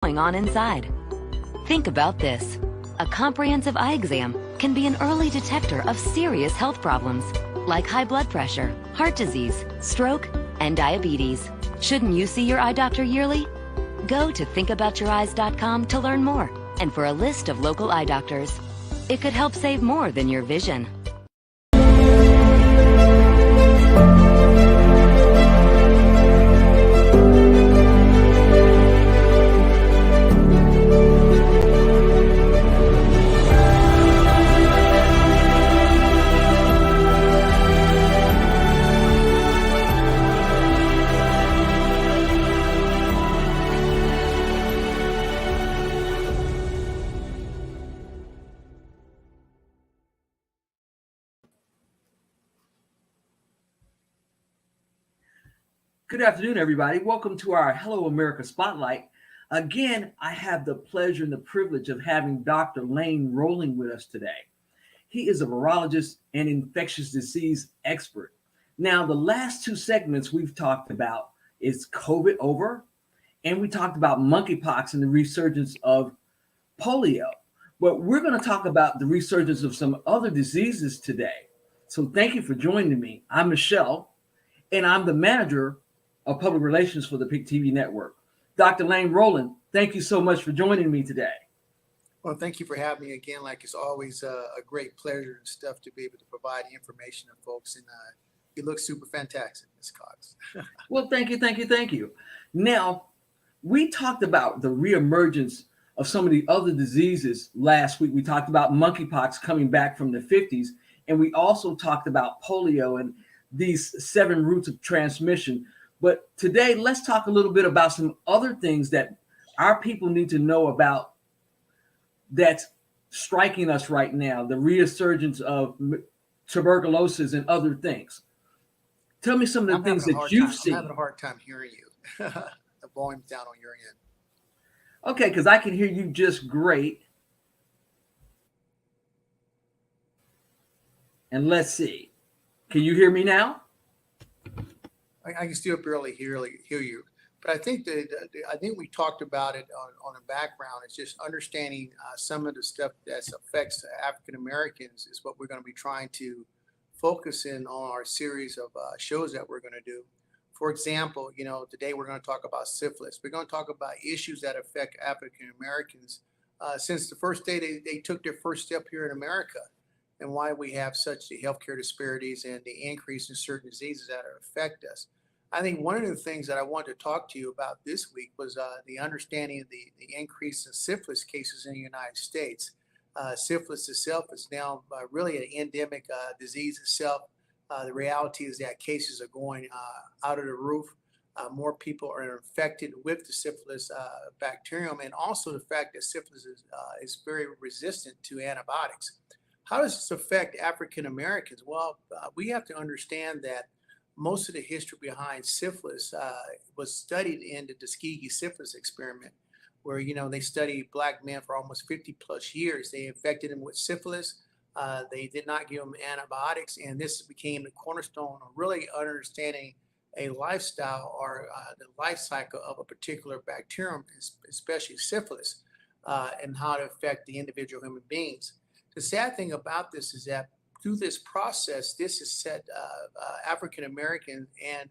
going on inside. Think about this. A comprehensive eye exam can be an early detector of serious health problems like high blood pressure, heart disease, stroke, and diabetes. Shouldn't you see your eye doctor yearly? Go to thinkaboutyoureyes.com to learn more and for a list of local eye doctors. It could help save more than your vision. Good afternoon, everybody. Welcome to our Hello America Spotlight. Again, I have the pleasure and the privilege of having Dr. Lane Rolling with us today. He is a virologist and infectious disease expert. Now, the last two segments we've talked about is COVID over, and we talked about monkeypox and the resurgence of polio. But we're going to talk about the resurgence of some other diseases today. So thank you for joining me. I'm Michelle, and I'm the manager of public relations for the Pic TV network. Dr. Lane Rowland, thank you so much for joining me today. Well, thank you for having me again. Like, it's always a great pleasure and stuff to be able to provide information to folks. And you look super fantastic, Ms. Cox. Well, thank you. Now, we talked about the reemergence of some of the other diseases last week. We talked about monkeypox coming back from the 50s, and we also talked about polio and these 7 routes of transmission. But today, let's talk a little bit about some other things that our people need to know about that's striking us right now, the resurgence of tuberculosis and other things. Tell me some of the things that you've seen. I'm having a hard time hearing you. The volume's down on your end. Okay, because I can hear you just great. And let's see. Can you hear me now? I can still barely hear you, but I think we talked about it on the background. It's just understanding some of the stuff that affects African Americans is what we're going to be trying to focus in on our series of shows that we're going to do. For example, today we're going to talk about syphilis. We're going to talk about issues that affect African Americans since the first day they took their first step here in America, and why we have such the healthcare disparities and the increase in certain diseases that affect us. I think one of the things that I wanted to talk to you about this week was the understanding of the increase in syphilis cases in the United States. Syphilis itself is now really an endemic disease itself. The reality is that cases are going out of the roof. More people are infected with the syphilis bacterium, and also the fact that syphilis is very resistant to antibiotics. How does this affect African Americans? Well, we have to understand that most of the history behind syphilis was studied in the Tuskegee syphilis experiment, where they studied Black men for almost 50 plus years. They infected them with syphilis. They did not give them antibiotics, and this became the cornerstone of really understanding a lifestyle or the life cycle of a particular bacterium, especially syphilis, and how to affect the individual human beings. The sad thing about this is that through this process, this has set African Americans and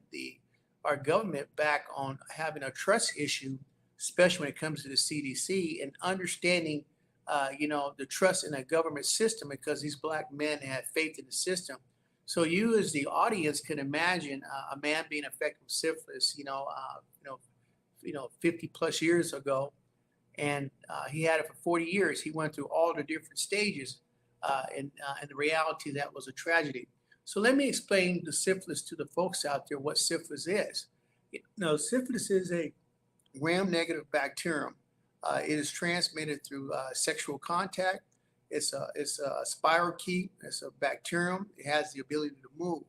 our government back on having a trust issue, especially when it comes to the CDC, and understanding, the trust in the government system, because these Black men had faith in the system. So you, as the audience, can imagine a man being affected with syphilis, 50 plus years ago, and he had it for 40 years. He went through all the different stages. And the reality that was a tragedy. So let me explain the syphilis to the folks out there, what syphilis is. Syphilis is a gram-negative bacterium. It is transmitted through sexual contact. It's a spirochete. It's a bacterium. It has the ability to move.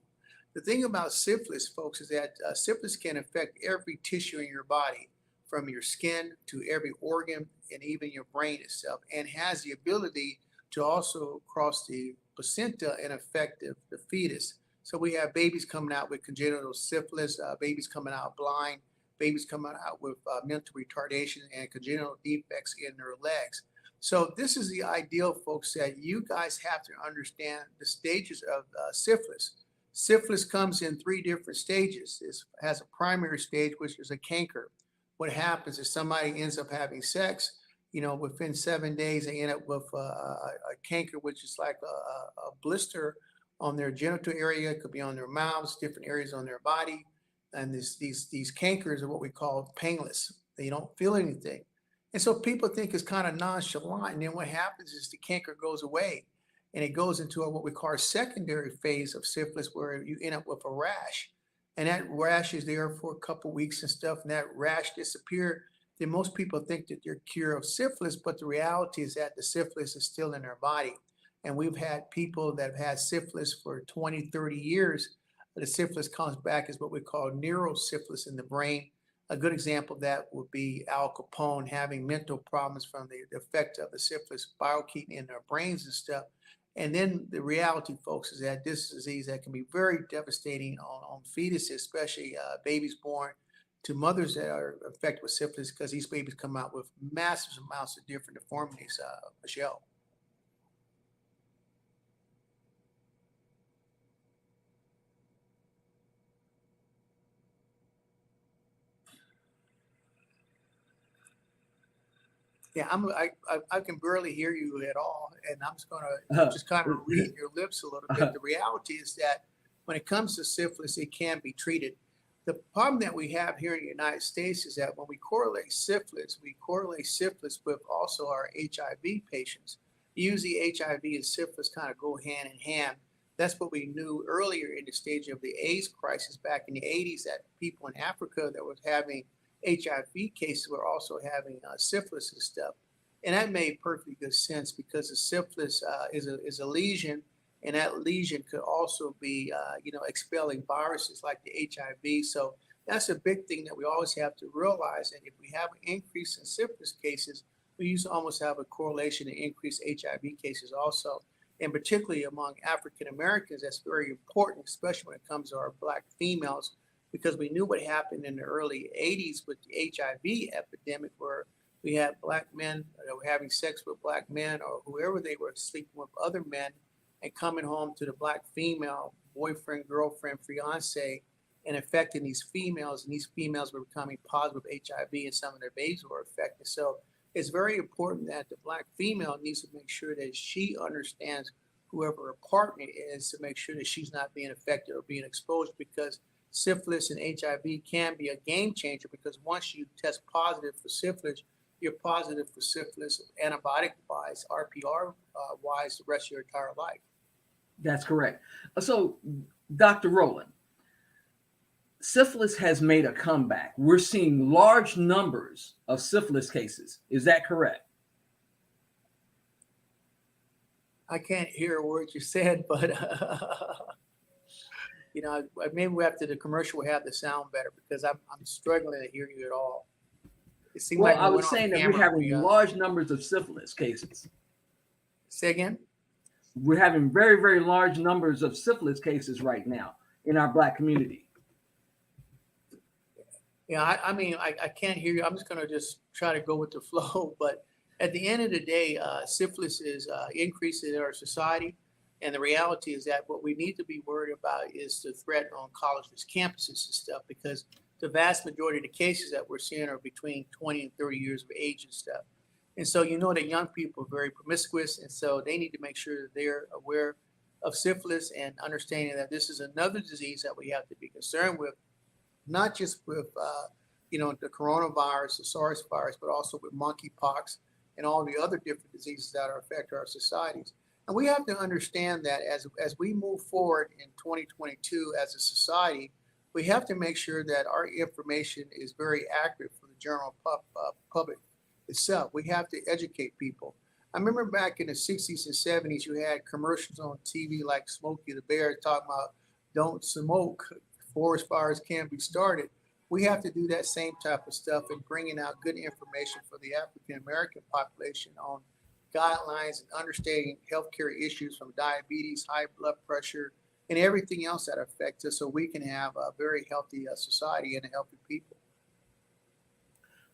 The thing about syphilis, folks, is that syphilis can affect every tissue in your body, from your skin to every organ and even your brain itself, and has the ability to also cross the placenta and affect the fetus. So we have babies coming out with congenital syphilis, babies coming out blind, babies coming out with mental retardation and congenital defects in their legs. So this is the ideal, folks, that you guys have to understand the stages of syphilis. Syphilis comes in 3 different stages. It has a primary stage, which is a canker. What happens is somebody ends up having sex, within 7 days, they end up with a canker, which is like a blister on their genital area. It could be on their mouths, different areas on their body. And these cankers are what we call painless. They don't feel anything. And so people think it's kind of nonchalant. And then what happens is the canker goes away and it goes into what we call a secondary phase of syphilis, where you end up with a rash. And that rash is there for a couple of weeks and stuff. And that rash disappears. Then most people think that they're cured of syphilis, but the reality is that the syphilis is still in their body. And we've had people that have had syphilis for 20, 30 years. The syphilis comes back as what we call neurosyphilis in the brain. A good example of that would be Al Capone having mental problems from the effect of the syphilis biokeeping in their brains and stuff. And then the reality, folks, is that this disease that can be very devastating on fetuses, especially babies born to mothers that are affected with syphilis, because these babies come out with massive amounts of different deformities, Michelle. Yeah, I can barely hear you at all, and I'm just going to just kind of read your lips a little bit. The reality is that when it comes to syphilis, it can be treated. The problem that we have here in the United States is that when we correlate syphilis with also our HIV patients. Usually HIV and syphilis kind of go hand in hand. That's what we knew earlier in the stage of the AIDS crisis back in the 80s, that people in Africa that was having HIV cases were also having syphilis and stuff. And that made perfectly good sense, because the syphilis is a lesion, and that lesion could also be, expelling viruses like the HIV. So that's a big thing that we always have to realize. And if we have an increase in syphilis cases, we used to almost have a correlation to increased HIV cases also. And particularly among African Americans, that's very important, especially when it comes to our Black females, because we knew what happened in the early 80s with the HIV epidemic, where we had Black men that were having sex with Black men, or whoever they were sleeping with other men, and coming home to the Black female, boyfriend, girlfriend, fiance, and affecting these females. And these females were becoming positive HIV, and some of their babies were affected. So it's very important that the Black female needs to make sure that she understands whoever her partner is, to make sure that she's not being affected or being exposed, because syphilis and HIV can be a game changer, because once you test positive for syphilis, you're positive for syphilis antibiotic-wise, RPR-wise, the rest of your entire life. That's correct. So, Dr. Rowland, syphilis has made a comeback. We're seeing large numbers of syphilis cases. Is that correct? I can't hear a word you said, but maybe after the commercial we'll have the sound better, because I'm struggling to hear you at all. It seemed Well, like I was saying that we're having large numbers of syphilis cases. Say again? We're having very, very large numbers of syphilis cases right now in our Black community. Yeah, I can't hear you. I'm just going to just try to go with the flow. But at the end of the day, syphilis is increasing in our society. And the reality is that what we need to be worried about is the threat on colleges, campuses and stuff, because the vast majority of the cases that we're seeing are between 20 and 30 years of age and stuff. And so that young people are very promiscuous, and so they need to make sure that they're aware of syphilis and understanding that this is another disease that we have to be concerned with, not just with the coronavirus, the SARS virus, but also with monkeypox and all the other different diseases that are affecting our societies. And we have to understand that as we move forward in 2022 as a society, we have to make sure that our information is very accurate for the general public itself. We have to educate people. I remember back in the 60s and 70s, you had commercials on TV like Smokey the Bear talking about don't smoke, forest fires can't be started. We have to do that same type of stuff and bringing out good information for the African American population on guidelines and understanding healthcare issues from diabetes, high blood pressure, and everything else that affects us, so we can have a very healthy society and a healthy people.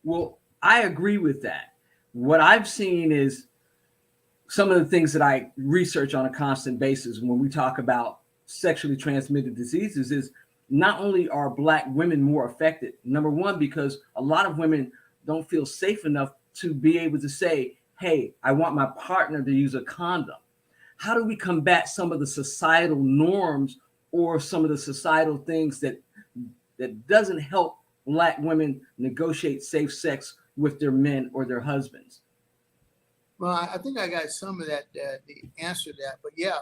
Well, I agree with that. What I've seen is some of the things that I research on a constant basis when we talk about sexually transmitted diseases is not only are Black women more affected, number one, because a lot of women don't feel safe enough to be able to say, hey, I want my partner to use a condom. How do we combat some of the societal norms or some of the societal things that doesn't help Black women negotiate safe sex with their men or their husbands? Well, I think I got some of that, the answer to that. But yeah,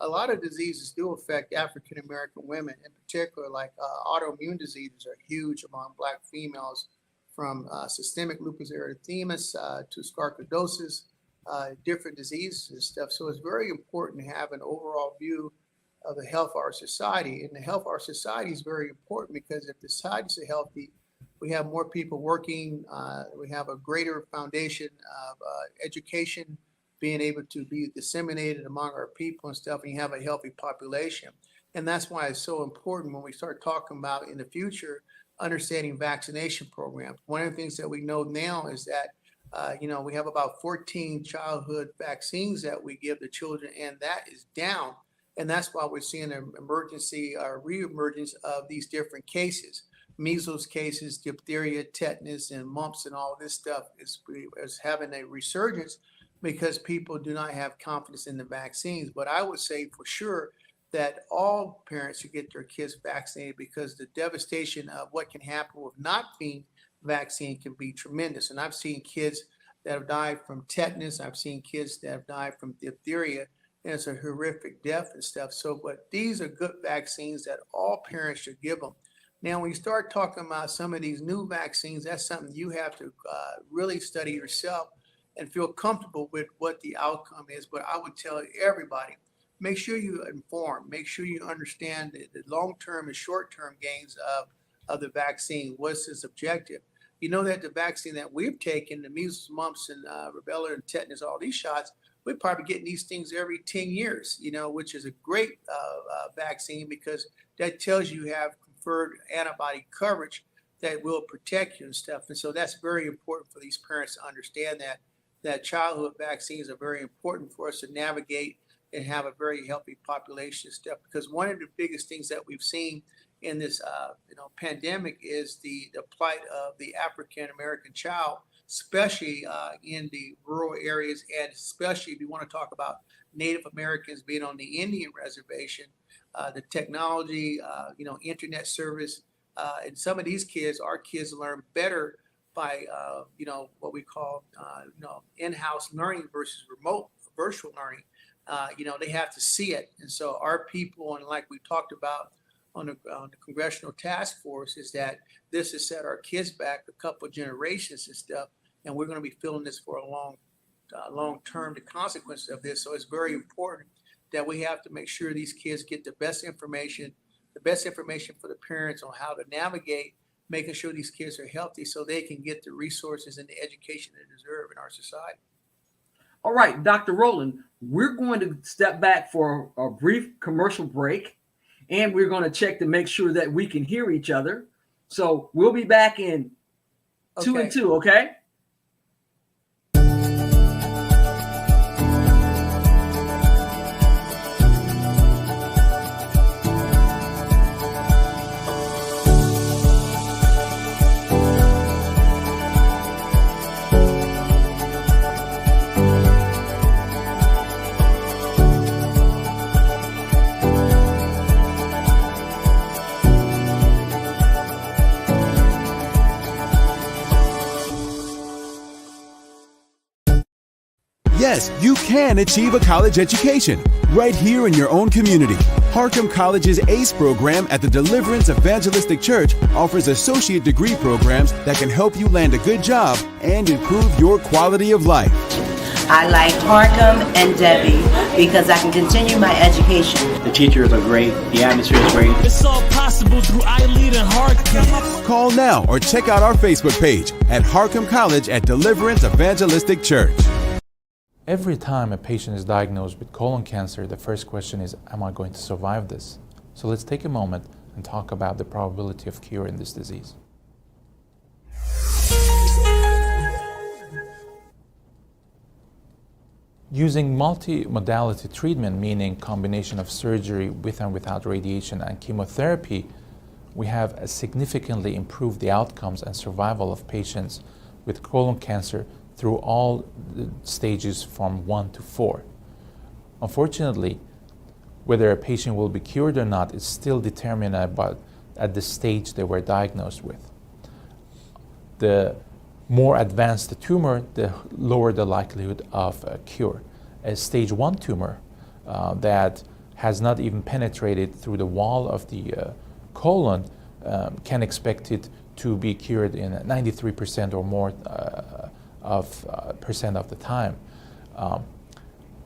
a lot of diseases do affect African American women, in particular, like autoimmune diseases are huge among Black females, from systemic lupus erythemus to sarcoidosis, different diseases and stuff. So it's very important to have an overall view of the health of our society. And the health of our society is very important because if the societies are healthy, we have more people working. We have a greater foundation of education being able to be disseminated among our people and stuff, and you have a healthy population. And that's why it's so important when we start talking about in the future, understanding vaccination programs. One of the things that we know now is that, we have about 14 childhood vaccines that we give to children, and that is down. And that's why we're seeing an emergency or reemergence of these different cases. Measles cases, diphtheria, tetanus, and mumps, and all this stuff is having a resurgence because people do not have confidence in the vaccines. But I would say for sure that all parents should get their kids vaccinated because the devastation of what can happen with not being vaccinated can be tremendous. And I've seen kids that have died from tetanus. I've seen kids that have died from diphtheria, and it's a horrific death and stuff. So, but these are good vaccines that all parents should give them. Now, when you start talking about some of these new vaccines, that's something you have to really study yourself and feel comfortable with what the outcome is. But I would tell everybody, make sure you inform, make sure you understand the long-term and short-term gains of the vaccine. What's its objective? You know that the vaccine that we've taken, the measles, mumps, and rubella and tetanus, all these shots, we're probably getting these things every 10 years, which is a great vaccine because that tells you have conferred antibody coverage that will protect you and stuff. And so that's very important for these parents to understand that childhood vaccines are very important for us to navigate and have a very healthy population and stuff. Because one of the biggest things that we've seen in this pandemic is the plight of the African American child, especially in the rural areas, and especially if you want to talk about Native Americans being on the Indian reservation, the technology, internet service, and some of these kids, our kids learn better by, what we call, in-house learning versus remote virtual learning. They have to see it. And so our people, and like we talked about on the Congressional Task Force, is that this has set our kids back a couple of generations and stuff. And we're going to be feeling this for a long term, the consequences of this. So it's very important that we have to make sure these kids get the best information for the parents on how to navigate, making sure these kids are healthy so they can get the resources and the education they deserve in our society. All right, Dr. Rowland, we're going to step back for a brief commercial break, and we're going to check to make sure that we can hear each other. So we'll be back in 2 and 2, okay? Yes, you can achieve a college education right here in your own community. Harcum College's ACE program at the Deliverance Evangelistic Church offers associate degree programs that can help you land a good job and improve your quality of life. I like Harcum and Debbie because I can continue my education. The teachers are great. The atmosphere is great. It's all possible through iLead and Harcum. Call now or check out our Facebook page at Harcum College at Deliverance Evangelistic Church. Every time a patient is diagnosed with colon cancer, the first question is, am I going to survive this? So let's take a moment and talk about the probability of cure in this disease. Using multimodality treatment, meaning combination of surgery with and without radiation and chemotherapy, we have significantly improved the outcomes and survival of patients with colon cancer through all the stages from 1 to 4. Unfortunately, whether a patient will be cured or not is still determined at the stage they were diagnosed with. The more advanced the tumor, the lower the likelihood of a cure. A stage 1 tumor that has not even penetrated through the wall of the colon can expect it to be cured in 93% or more percent of the time.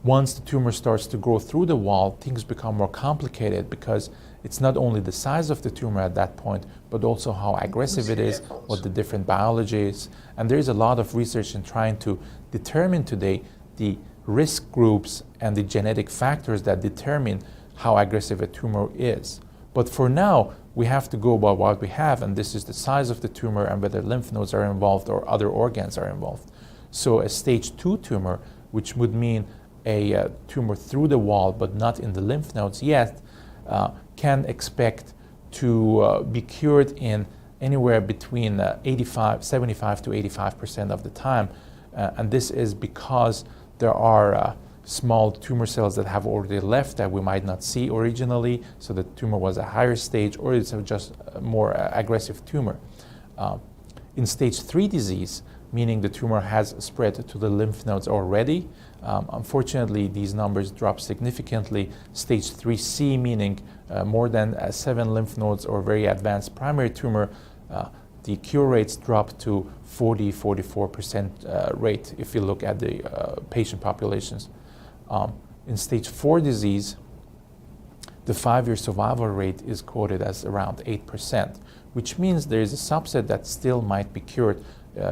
Once the tumor starts to grow through the wall, things become more complicated because it's not only the size of the tumor at that point, but also how aggressive it is, what the different biology is. And there's a lot of research in trying to determine today the risk groups and the genetic factors that determine how aggressive a tumor is. But for now, we have to go by what we have, and this is the size of the tumor and whether lymph nodes are involved or other organs are involved. So a stage 2 tumor, which would mean a tumor through the wall but not in the lymph nodes yet, can expect to be cured in anywhere between 75 to 85% of the time. And this is because there are small tumor cells that have already left that we might not see originally, so the tumor was a higher stage, or it's just a more aggressive tumor. In stage 3 disease, meaning the tumor has spread to the lymph nodes already, unfortunately these numbers drop significantly. Stage 3C, meaning more than 7 lymph nodes or very advanced primary tumor, the cure rates drop to 40-44% rate if you look at the patient populations. In stage 4 disease, the 5-year survival rate is quoted as around 8%, which means there is a subset that still might be cured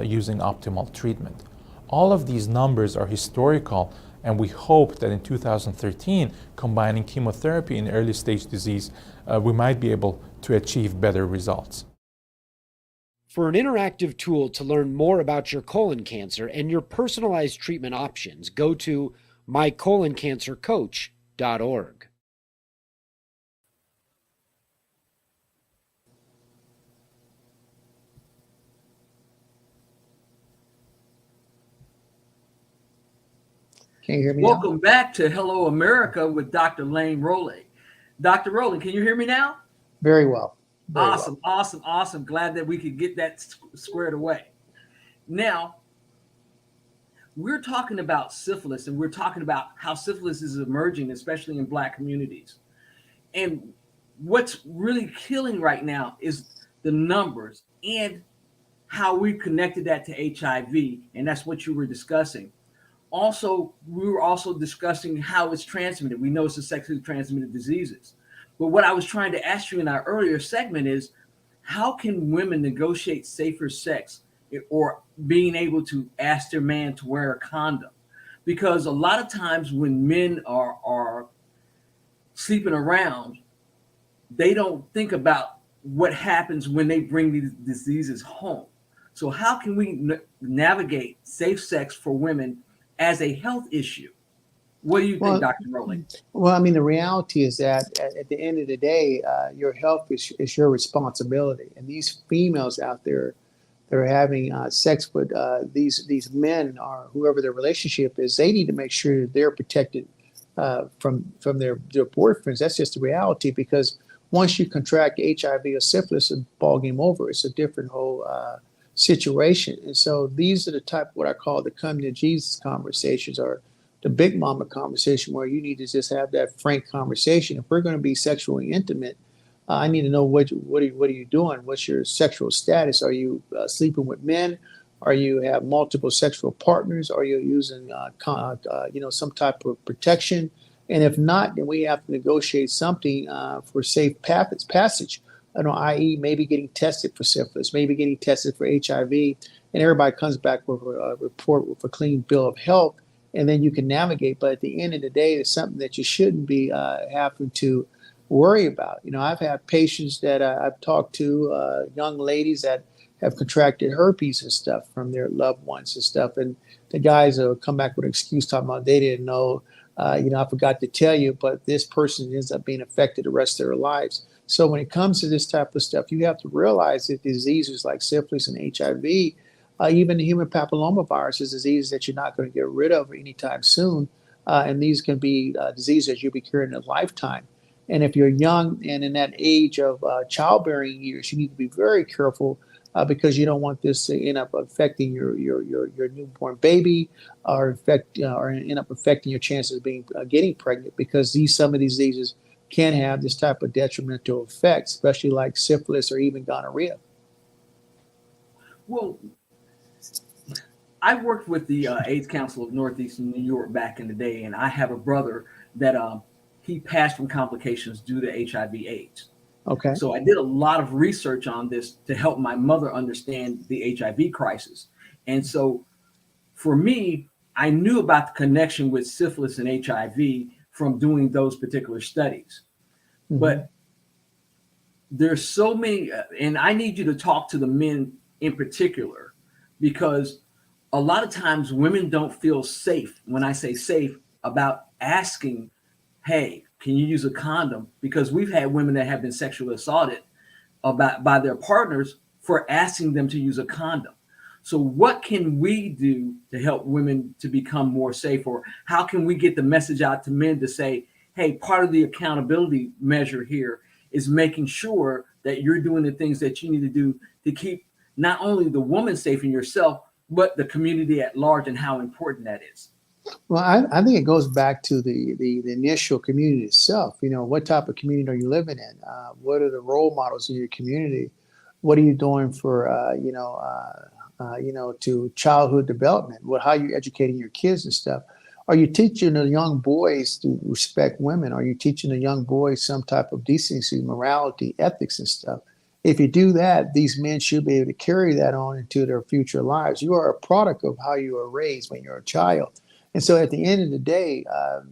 using optimal treatment. All of these numbers are historical, and we hope that in 2013, combining chemotherapy in early stage disease, we might be able to achieve better results. For an interactive tool to learn more about your colon cancer and your personalized treatment options, go to mycoloncancercoach.org. Can you hear me Welcome back to Hello America with Dr. Lane Rowley. Dr. Rowley, can you hear me now? Very well. Awesome, awesome, awesome. Glad that we could get that squared away. Now, we're talking about syphilis, and we're talking about how syphilis is emerging, especially in Black communities. And what's really killing right now is the numbers and how we've connected that to HIV, and that's what you were discussing. Also, we were also discussing how it's transmitted. We know it's a sexually transmitted diseases. But what I was trying to ask you in our earlier segment is, how can women negotiate safer sex or being able to ask their man to wear a condom? Because a lot of times when men are sleeping around, they don't think about what happens when they bring these diseases home. So how can we navigate safe sex for women as a health issue? What do you think, Dr. Rowley? Well, I mean, the reality is that at the end of the day, your health is your responsibility. And these females out there, they're having sex with these men or whoever their relationship is, they need to make sure that they're protected from their boyfriends. That's just the reality, because once you contract HIV or syphilis, it's ball game over. It's a different whole situation. And so these are the type, what I call the come to Jesus conversations, or the big mama conversation, where you need to just have that frank conversation. If we're going to be sexually intimate, I need to know what are you doing? What's your sexual status? Are you sleeping with men? Are you have multiple sexual partners? Are you using some type of protection? And if not, then we have to negotiate something for safe passage. I.e., maybe getting tested for syphilis, maybe getting tested for HIV, and everybody comes back with a report with a clean bill of health. And then you can navigate. But at the end of the day, it's something that you shouldn't be having to worry about. I've had patients that I've talked to, young ladies that have contracted herpes and stuff from their loved ones and stuff. And the guys will come back with an excuse talking about they didn't know, I forgot to tell you, but this person ends up being affected the rest of their lives. So when it comes to this type of stuff, you have to realize that diseases like syphilis and HIV, even the human papillomavirus is diseases that you're not going to get rid of anytime soon. And these can be diseases you'll be curing in a lifetime. And if you're young and in that age of childbearing years, you need to be very careful because you don't want this to end up affecting your newborn baby, or end up affecting your chances of getting pregnant, because some of these diseases can have this type of detrimental effects, especially like syphilis or even gonorrhea. Well, I worked with the AIDS Council of Northeastern New York back in the day, and I have a brother that he passed from complications due to HIV/AIDS. Okay. So I did a lot of research on this to help my mother understand the HIV crisis. And so for me, I knew about the connection with syphilis and HIV from doing those particular studies. Mm-hmm. But there's so many, and I need you to talk to the men in particular, because a lot of times women don't feel safe, when I say safe, about asking, hey, can you use a condom? Because we've had women that have been sexually assaulted by their partners for asking them to use a condom. So what can we do to help women to become more safe? Or how can we get the message out to men to say, hey, part of the accountability measure here is making sure that you're doing the things that you need to do to keep not only the woman safe and yourself, but the community at large, and how important that is? Well, I think it goes back to the initial community itself. What type of community are you living in? What are the role models in your community? What are you doing for, to childhood development? How are you educating your kids and stuff? Are you teaching the young boys to respect women? Are you teaching the young boys some type of decency, morality, ethics and stuff? If you do that, these men should be able to carry that on into their future lives. You are a product of how you were raised when you're a child. And so at the end of the day,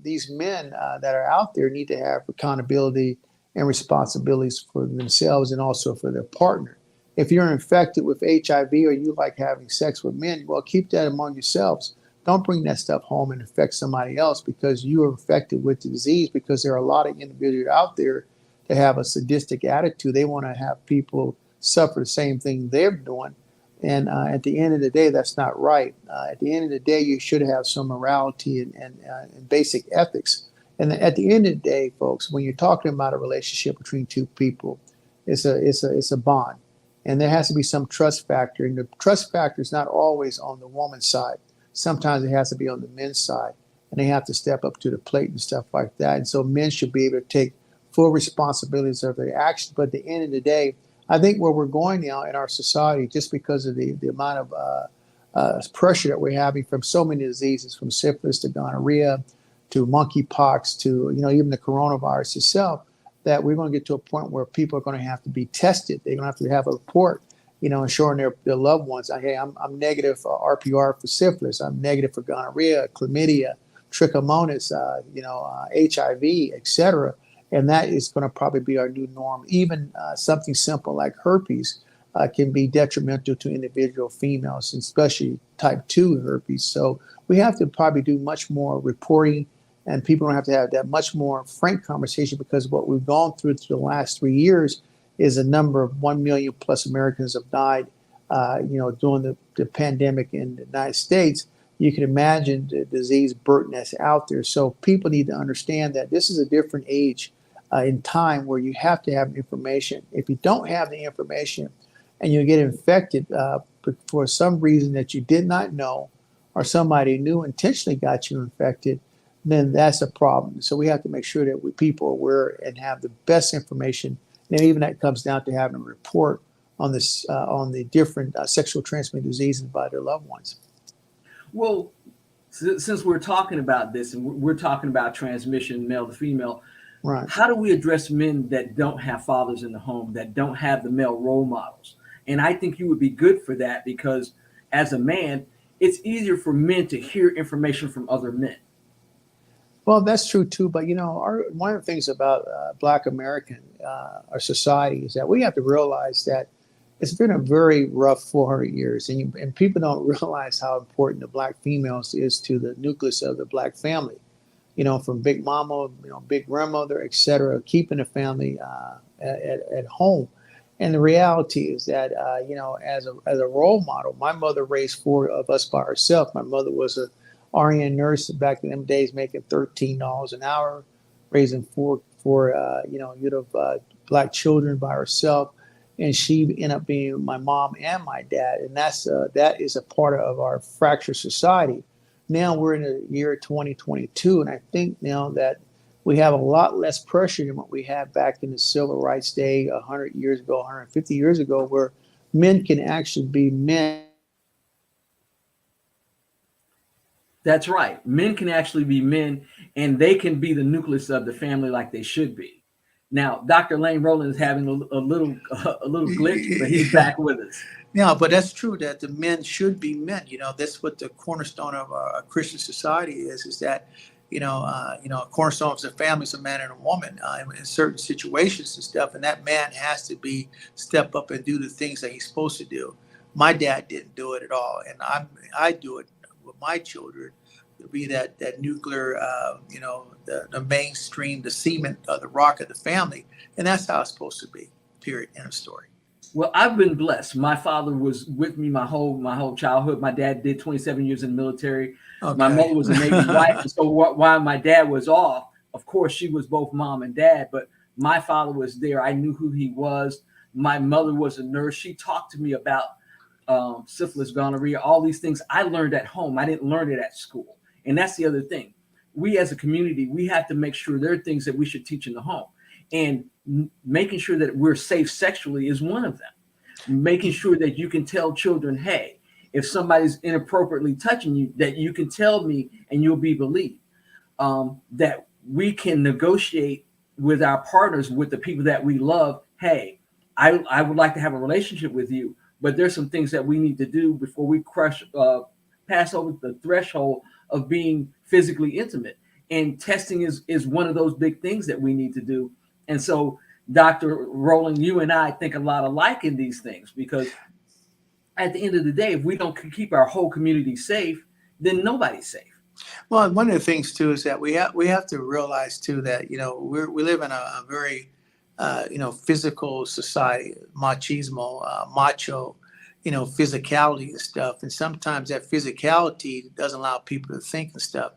these men that are out there need to have accountability and responsibilities for themselves and also for their partner. If you're infected with HIV or you like having sex with men, well, keep that among yourselves. Don't bring that stuff home and infect somebody else because you are infected with the disease, because there are a lot of individuals out there that have a sadistic attitude. They want to have people suffer the same thing they're doing. And at the end of the day, that's not right. At the end of the day, you should have some morality and basic ethics. And at the end of the day, folks, when you're talking about a relationship between two people, it's a bond. And there has to be some trust factor. And the trust factor is not always on the woman's side. Sometimes it has to be on the men's side. And they have to step up to the plate and stuff like that. And so men should be able to take full responsibilities of their actions. But at the end of the day, I think where we're going now in our society, just because of the amount of pressure that we're having from so many diseases, from syphilis to gonorrhea to monkeypox to even the coronavirus itself, that we're going to get to a point where people are going to have to be tested. They're going to have a report, ensuring their loved ones, hey, I'm negative for RPR for syphilis, I'm negative for gonorrhea, chlamydia, trichomonas, HIV, etc. And that is going to probably be our new norm. Even something simple like herpes can be detrimental to individual females, especially type 2 herpes. So we have to probably do much more reporting, and people don't have to have that much more frank conversation, because what we've gone through the last 3 years is a number of 1 million plus Americans have died, during the pandemic in the United States. You can imagine the disease burden that's out there. So people need to understand that this is a different age in time where you have to have information. If you don't have the information and you get infected for some reason that you did not know, or somebody knew intentionally got you infected, then that's a problem. So we have to make sure that people are aware and have the best information. And even that comes down to having a report on this on the different sexual transmitted diseases by their loved ones. Well, since we're talking about this and we're talking about transmission, male to female, right? How do we address men that don't have fathers in the home, that don't have the male role models? And I think you would be good for that, because as a man, it's easier for men to hear information from other men. Well, that's true too. But one of the things about Black American our society is that we have to realize that it's been a very rough 400 years, and people don't realize how important the Black females is to the nucleus of the Black family. From Big Mama, Big Grandmother, etc., keeping the family at home. And the reality is that, as a role model, my mother raised 4 of us by herself. My mother was a RN nurse back in them days, making $13 an hour, raising four Black children by herself. And she ended up being my mom and my dad. And that is a part of our fractured society. Now we're in the year 2022, and I think now that we have a lot less pressure than what we had back in the civil rights day 100 years ago, 150 years ago, where men can actually be men. That's right. Men can actually be men, and they can be the nucleus of the family like they should be. Now, Dr. Lane Rowland is having a little glitch, but he's back with us. Yeah, but that's true that the men should be men. That's what the cornerstone of a Christian society is that, a cornerstone of the family is a man and a woman in certain situations and stuff. And that man has to step up and do the things that he's supposed to do. My dad didn't do it at all. And I do it with my children to be that nuclear, the mainstream, the cement, the rock of the family. And that's how it's supposed to be, period, end of story. Well, I've been blessed. My father was with me my whole childhood. My dad did 27 years in the military. Okay. My mother was a Navy wife. So while my dad was off, of course, she was both mom and dad. But my father was there. I knew who he was. My mother was a nurse. She talked to me about syphilis, gonorrhea, all these things I learned at home. I didn't learn it at school. And that's the other thing. We as a community, we have to make sure there are things that we should teach in the home. And making sure that we're safe sexually is one of them. Making sure that you can tell children, hey, if somebody's inappropriately touching you, that you can tell me and you'll be believed. That we can negotiate with our partners, with the people that we love. Hey, I would like to have a relationship with you, but there's some things that we need to do before we pass over the threshold of being physically intimate. And testing is one of those big things that we need to do. And so, Dr. Rowland, you and I think a lot alike in these things, because at the end of the day, if we don't keep our whole community safe, then nobody's safe. Well, one of the things too is that we have to realize too that we live in a very physical society, machismo, macho, physicality and stuff, and sometimes that physicality doesn't allow people to think and stuff.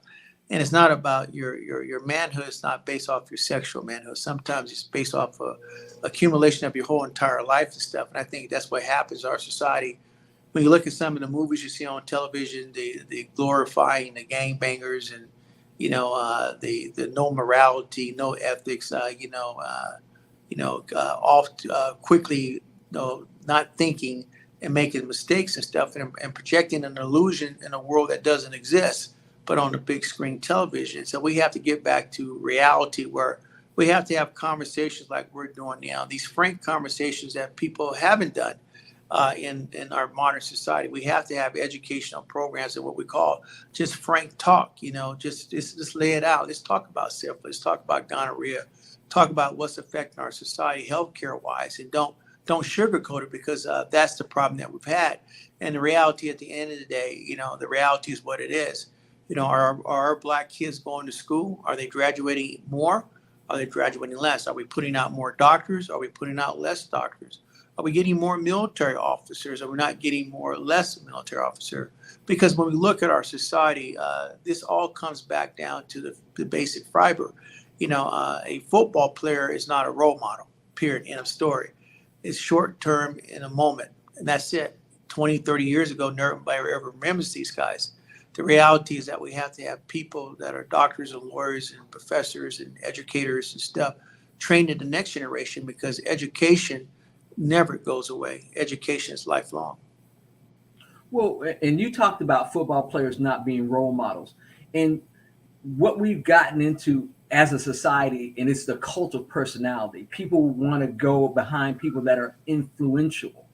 And it's not about your manhood. It's not based off your sexual manhood. Sometimes it's based off of accumulation of your whole entire life and stuff. And I think that's what happens in our society. When you look at some of the movies you see on television, the glorifying the gangbangers and the no morality, no ethics, quickly not thinking and making mistakes and stuff, and projecting an illusion in a world that doesn't exist, but on the big screen television. So we have to get back to reality, where we have to have conversations like we're doing now, these frank conversations that people haven't done in our modern society. We have to have educational programs and what we call just frank talk, just lay it out. Let's talk about syphilis, let's talk about gonorrhea, talk about what's affecting our society healthcare wise, and don't sugarcoat it, because that's the problem that we've had. And the reality at the end of the day, the reality is what it is. Are our Black kids going to school? Are they graduating more? Are they graduating less? Are we putting out more doctors? Are we putting out less doctors? Are we getting more military officers? Are we not getting more or less military officer? Because when we look at our society, this all comes back down to the basic fiber. A football player is not a role model, period, end of story. It's short term in a moment, and that's it. 20, 30 years ago, nobody ever remembers these guys. The reality is that we have to have people that are doctors and lawyers and professors and educators and stuff trained in the next generation, because education never goes away. Education is lifelong. Well, and you talked about football players not being role models. And what we've gotten into as a society, and it's the cult of personality. People want to go behind people that are influential.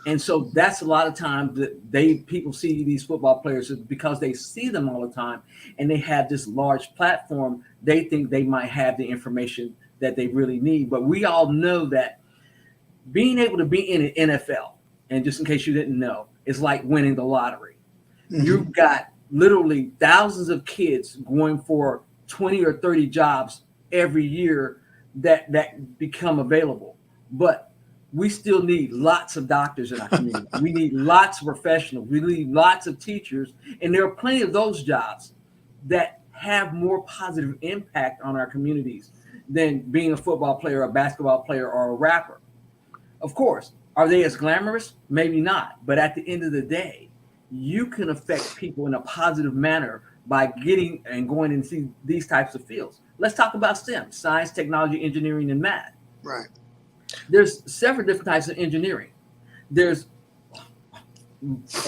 And so that's a lot of times that people see these football players because they see them all the time and they have this large platform. They think they might have the information that they really need. But we all know that being able to be in an NFL, and just in case you didn't know, is like winning the lottery. You've got literally thousands of kids going for 20 or 30 jobs every year that become available. But we still need lots of doctors in our community. We need lots of professionals. We need lots of teachers. And there are plenty of those jobs that have more positive impact on our communities than being a football player, a basketball player, or a rapper. Of course, are they as glamorous? Maybe not. But at the end of the day, you can affect people in a positive manner by getting and going into these types of fields. Let's talk about STEM, science, technology, engineering, and math. Right. There's several different types of engineering. There's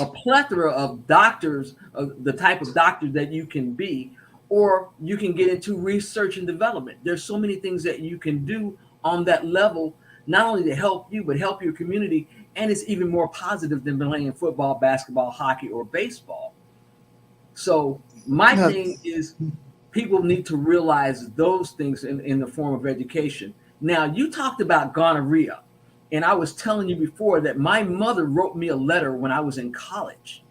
a plethora of doctors, of the type of doctor that you can be, or you can get into research and development. There's so many things that you can do on that level, not only to help you, but help your community. And it's even more positive than playing football, basketball, hockey, or baseball. So my thing is people need to realize those things in the form of education. Now, you talked about gonorrhea, and I was telling you before that my mother wrote me a letter when I was in college.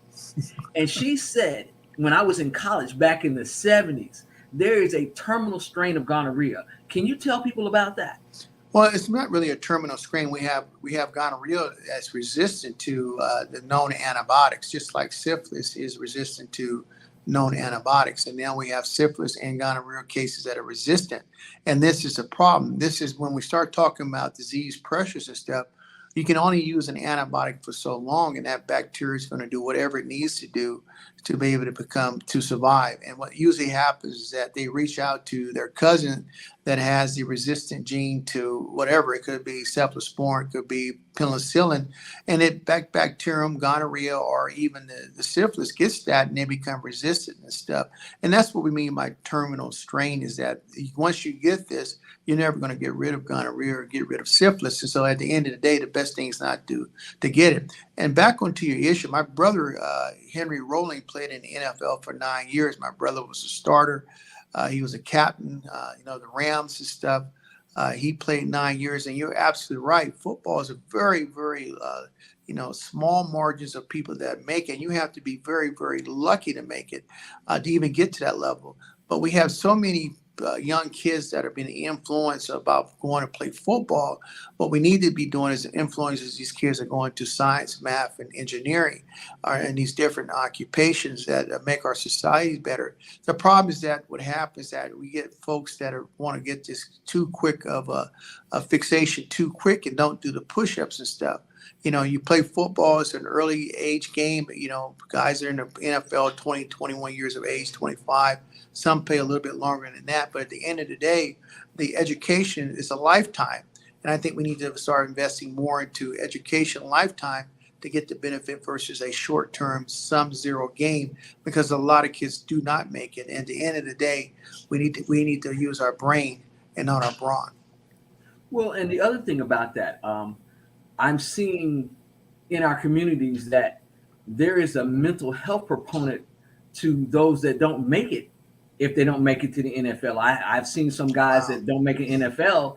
And she said, when I was in college back in the 70s, there is a terminal strain of gonorrhea. Can you tell people about that? Well, it's not really a terminal strain. We have gonorrhea that's resistant to the known antibiotics, just like syphilis is resistant to known antibiotics. And now we have syphilis and gonorrhea cases that are resistant. And this is a problem. This is when we start talking about disease pressures and stuff, you can only use an antibiotic for so long, and that bacteria is going to do whatever it needs to do to be able to survive. And what usually happens is that they reach out to their cousin that has the resistant gene to whatever. It could be cephalosporin, it could be penicillin, and it bacterium, gonorrhea, or even the syphilis gets that, and they become resistant and stuff. And that's what we mean by terminal strain, is that once you get this, you're never going to get rid of gonorrhea or get rid of syphilis. And so at the end of the day, the best thing is not to get it. And back onto your issue, my brother, Henry Rowling, played in the NFL for 9 years. My brother was a starter. He was a captain, the Rams and stuff. He played 9 years, and you're absolutely right. Football is a very, very, small margins of people that make it. You have to be very, very lucky to make it, to even get to that level. But we have so many young kids that are being influenced about going to play football. What we need to be doing is influences these kids are going to science, math, and engineering, and these different occupations that make our societies better. The problem is that what happens is that we get folks that want to get this too quick of a fixation too quick and don't do the push-ups and stuff. You play football, it's an early age game, but, guys are in the NFL 20, 21 years of age, 25. Some play a little bit longer than that. But at the end of the day, the education is a lifetime. And I think we need to start investing more into education lifetime to get the benefit versus a short-term sum zero game, because a lot of kids do not make it. And at the end of the day, we need to use our brain and not our brawn. Well, and the other thing about that, I'm seeing in our communities that there is a mental health proponent to those that don't make it if they don't make it to the NFL. I've seen some guys that don't make an NFL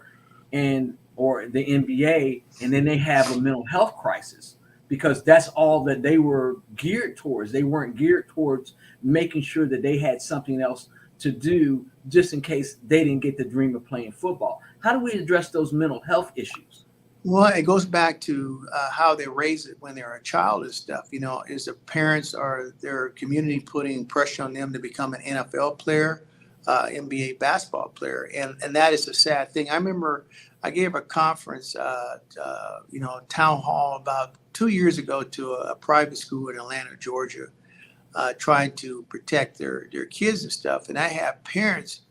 or the NBA, and then they have a mental health crisis because that's all that they were geared towards. They weren't geared towards making sure that they had something else to do just in case they didn't get the dream of playing football. How do we address those mental health issues? Well, it goes back to how they raise it when they're a child and stuff. Is the parents or their community putting pressure on them to become an NFL player, NBA basketball player? And that is a sad thing. I remember I gave a conference, town hall about 2 years ago to a private school in Atlanta, Georgia, trying to protect their kids and stuff. And I had parents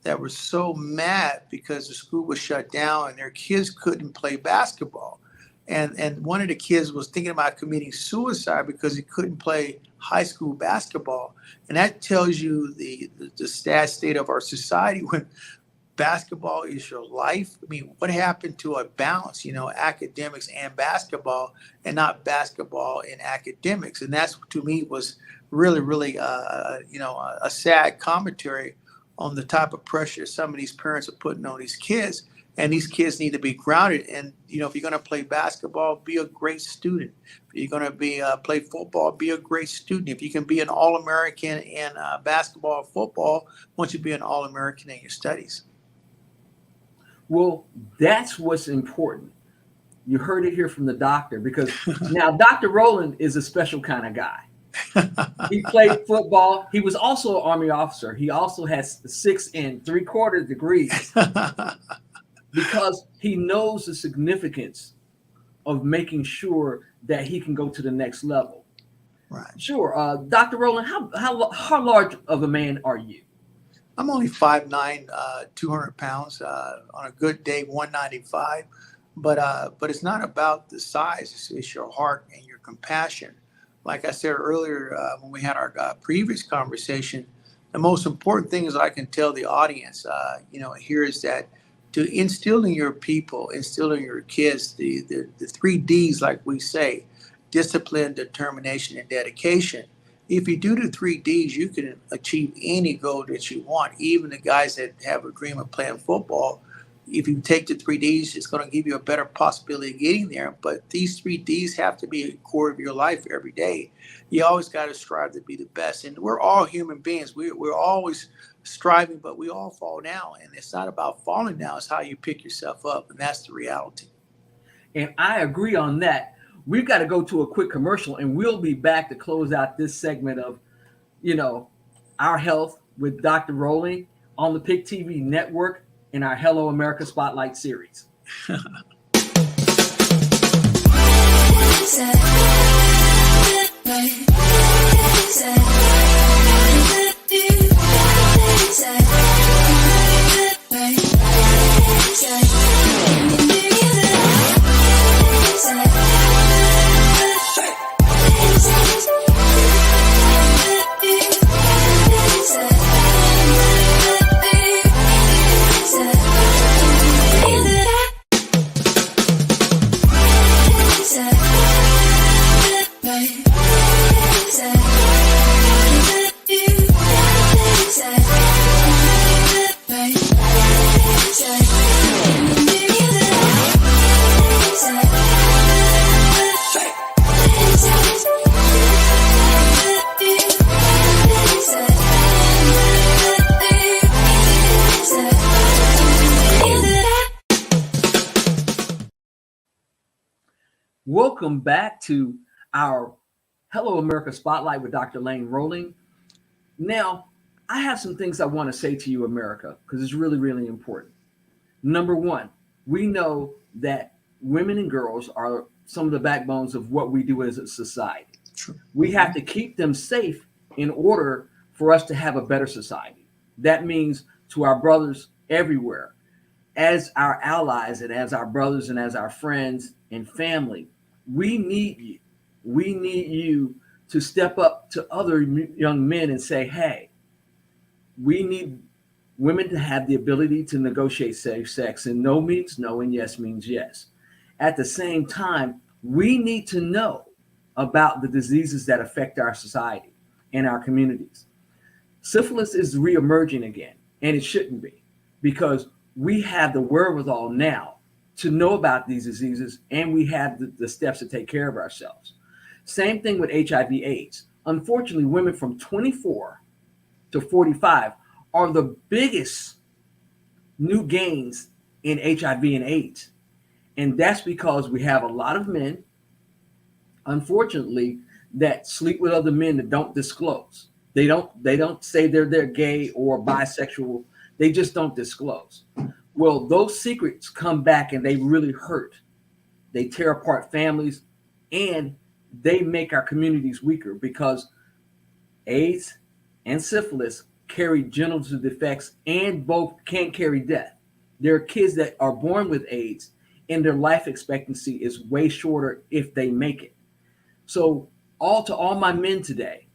that were so mad because the school was shut down and their kids couldn't play basketball. And one of the kids was thinking about committing suicide because he couldn't play high school basketball. And that tells you the sad state of our society when basketball is your life. I mean, what happened to a balance, academics and basketball, and not basketball and academics? And that's, to me, was really, really, a sad commentary on the type of pressure some of these parents are putting on these kids. And these kids need to be grounded. And, you know, if you're going to play basketball, be a great student. If you're going to play football, be a great student. If you can be an All-American in basketball or football, once you be an All-American in your studies. Well, that's what's important. You heard it here from the doctor, because now Dr. Rowland is a special kind of guy. He played football. He was also an Army officer. He also has 6 3/4 degrees because he knows the significance of making sure that he can go to the next level. Right. Sure. Dr. Rowland, how large of a man are you? I'm only 5'9", 200 pounds. On a good day, 195. But it's not about the size. It's your heart and your compassion. Like I said earlier, when we had our previous conversation, the most important thing is I can tell the audience, here is that to instill in your people, instill in your kids the 3 Ds, like we say: discipline, determination, and dedication. If you do the 3 Ds, you can achieve any goal that you want. Even the guys that have a dream of playing football, if you take the 3 Ds, it's going to give you a better possibility of getting there. But these 3 Ds have to be a core of your life every day. You always got to strive to be the best. And we're all human beings. We're always striving, but we all fall down. And it's not about falling down. It's how you pick yourself up. And that's the reality. And I agree on that. We've got to go to a quick commercial, and we'll be back to close out this segment of, our health with Dr. Rowland on the Pic TV network in our Hello America Spotlight series. Welcome back to our Hello America Spotlight with Dr. Lane Rowland. Now, I have some things I want to say to you, America, because it's really, really important. Number one, we know that women and girls are some of the backbones of what we do as a society. True. We have to keep them safe in order for us to have a better society. That means to our brothers everywhere, as our allies and as our brothers and as our friends and family, we need you. We need you to step up to other young men and say, hey, we need women to have the ability to negotiate safe sex, and no means no and yes means yes. At the same time, we need to know about the diseases that affect our society and our communities. Syphilis is reemerging again, and it shouldn't be, because we have the wherewithal now to know about these diseases, and we have the steps to take care of ourselves. Same thing with HIV/AIDS. Unfortunately, women from 24 to 45 are the biggest new gains in HIV and AIDS. And that's because we have a lot of men, unfortunately, that sleep with other men that don't disclose. They don't say they're gay or bisexual. They just don't disclose. Well, those secrets come back and they really hurt. They tear apart families, and they make our communities weaker, because AIDS and syphilis carry genital defects, and both can carry death. There are kids that are born with AIDS and their life expectancy is way shorter if they make it. So to all my men today,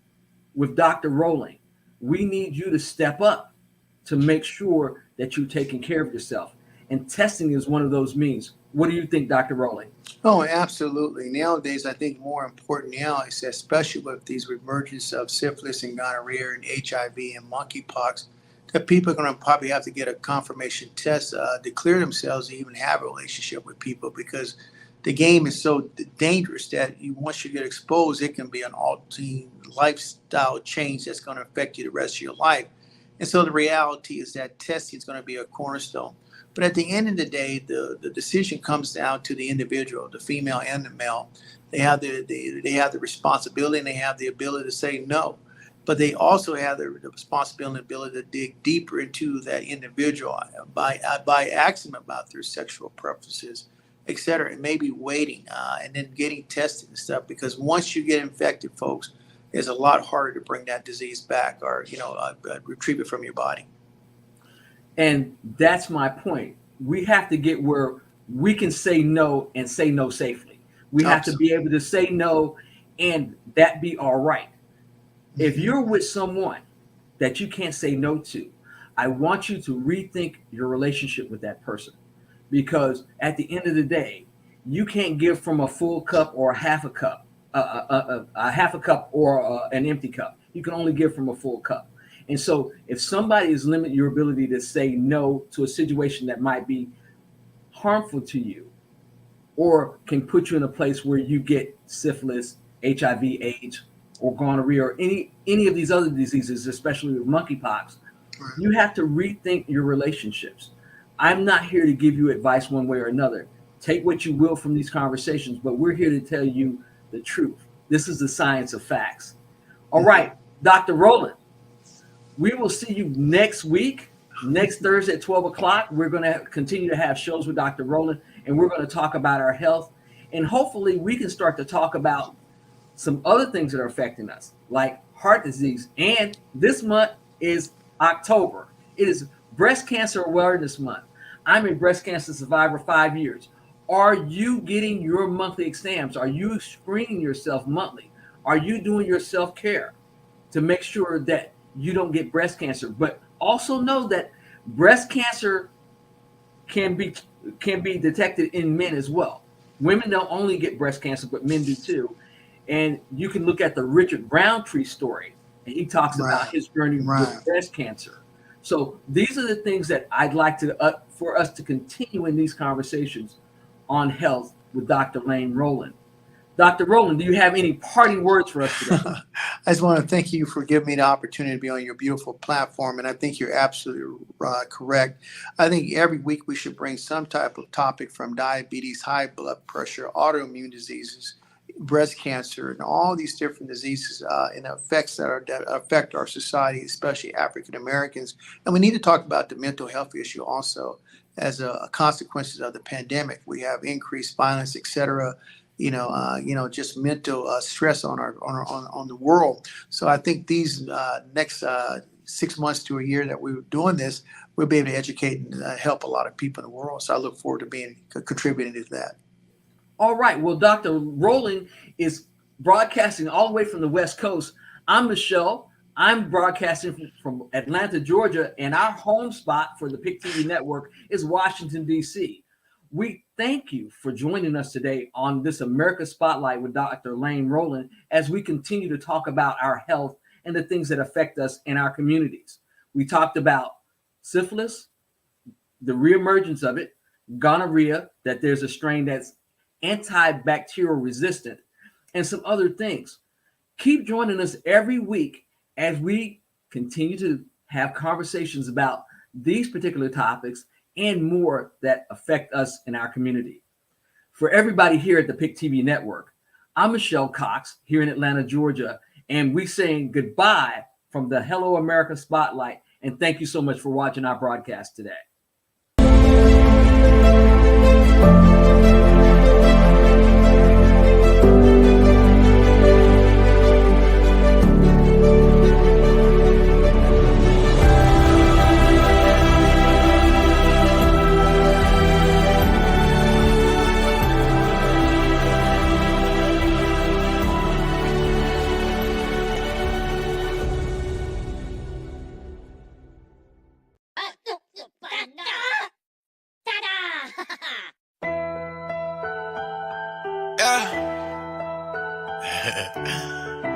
with Dr. Rowland, we need you to step up to make sure that you're taking care of yourself. And testing is one of those means. What do you think, Dr. Rowland? Oh, absolutely. Nowadays, I think more important now is, especially with these emergence of syphilis and gonorrhea and HIV and monkeypox, that people are going to probably have to get a confirmation test to clear themselves to even have a relationship with people, because the game is so dangerous that once you get exposed, it can be an altering lifestyle change that's going to affect you the rest of your life. And so the reality is that testing is going to be a cornerstone. But at the end of the day, the decision comes down to the individual, the female and the male. They have the responsibility and they have the ability to say no. But they also have the responsibility and ability to dig deeper into that individual by asking them about their sexual preferences, et cetera, and maybe waiting and then getting tested and stuff. Because once you get infected, folks, it's a lot harder to bring that disease back or, retrieve it from your body. And that's my point. We have to get where we can say no and say no safely. We have to be able to say no and that be all right. If you're with someone that you can't say no to, I want you to rethink your relationship with that person, because at the end of the day, you can't give from a full cup or a half a cup, a half a cup or an empty cup. You can only give from a full cup. And so if somebody is limiting your ability to say no to a situation that might be harmful to you or can put you in a place where you get syphilis, HIV, AIDS, or gonorrhea, or any of these other diseases, especially with monkeypox, you have to rethink your relationships. I'm not here to give you advice one way or another. Take what you will from these conversations, but we're here to tell you the truth. This is the science of facts. All right, Dr. Rowland, we will see you next week, next Thursday at 12 o'clock. We're going to continue to have shows with Dr. Rowland, and we're going to talk about our health. And hopefully we can start to talk about some other things that are affecting us, like heart disease. And this month is October. It is Breast Cancer Awareness Month. I'm a breast cancer survivor 5 years. Are you getting your monthly exams? Are you screening yourself monthly? Are you doing your self-care to make sure that you don't get breast cancer? But also know that breast cancer can be detected in men as well. Women don't only get breast cancer, but men do too. And you can look at the Richard Browntree story, and he talks about his journey with breast cancer. So these are the things that I'd like to for us to continue in these conversations on health with Dr. Lane Rowland. Dr. Rowland, do you have any parting words for us today? I just want to thank you for giving me the opportunity to be on your beautiful platform, and I think you're absolutely correct. I think every week we should bring some type of topic, from diabetes, high blood pressure, autoimmune diseases, breast cancer, and all these different diseases and effects that affect our society, especially African Americans. And we need to talk about the mental health issue also as a consequences of the pandemic. We have increased violence, et cetera. Just mental stress on the world. So I think these next 6 months to a year that we're doing this, we'll be able to educate and help a lot of people in the world. So I look forward to contributing to that. All right. Well, Dr. Rowland is broadcasting all the way from the West Coast. I'm Michelle. I'm broadcasting from Atlanta, Georgia, and our home spot for the Pic TV network is Washington, D.C. We thank you for joining us today on this America Spotlight with Dr. Lane Rowland as we continue to talk about our health and the things that affect us in our communities. We talked about syphilis, the reemergence of it, gonorrhea, that there's a strain that's antibacterial resistant, and some other things. Keep joining us every week as we continue to have conversations about these particular topics and more that affect us in our community. For everybody here at the Pic TV network, I'm Michelle Cox here in Atlanta, Georgia, and we're saying goodbye from the Hello America Spotlight, and thank you so much for watching our broadcast today.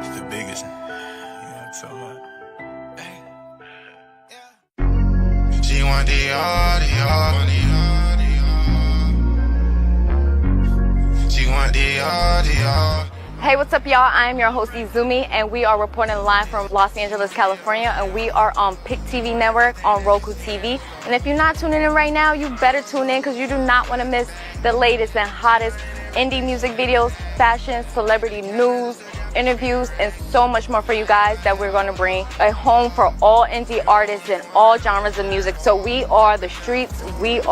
It's the biggest. You know what I'm talking about? Hey. Yeah. want the audio. She want the audio. Hey, what's up, y'all? I'm your host, Izumi, and we are reporting live from Los Angeles, California, and we are on Pic TV Network on Roku TV. And if you're not tuning in right now, you better tune in because you do not want to miss the latest and hottest indie music videos, fashion, celebrity news, interviews, and so much more for you guys that we're going to bring a home for all indie artists and all genres of music. So we are the streets. We are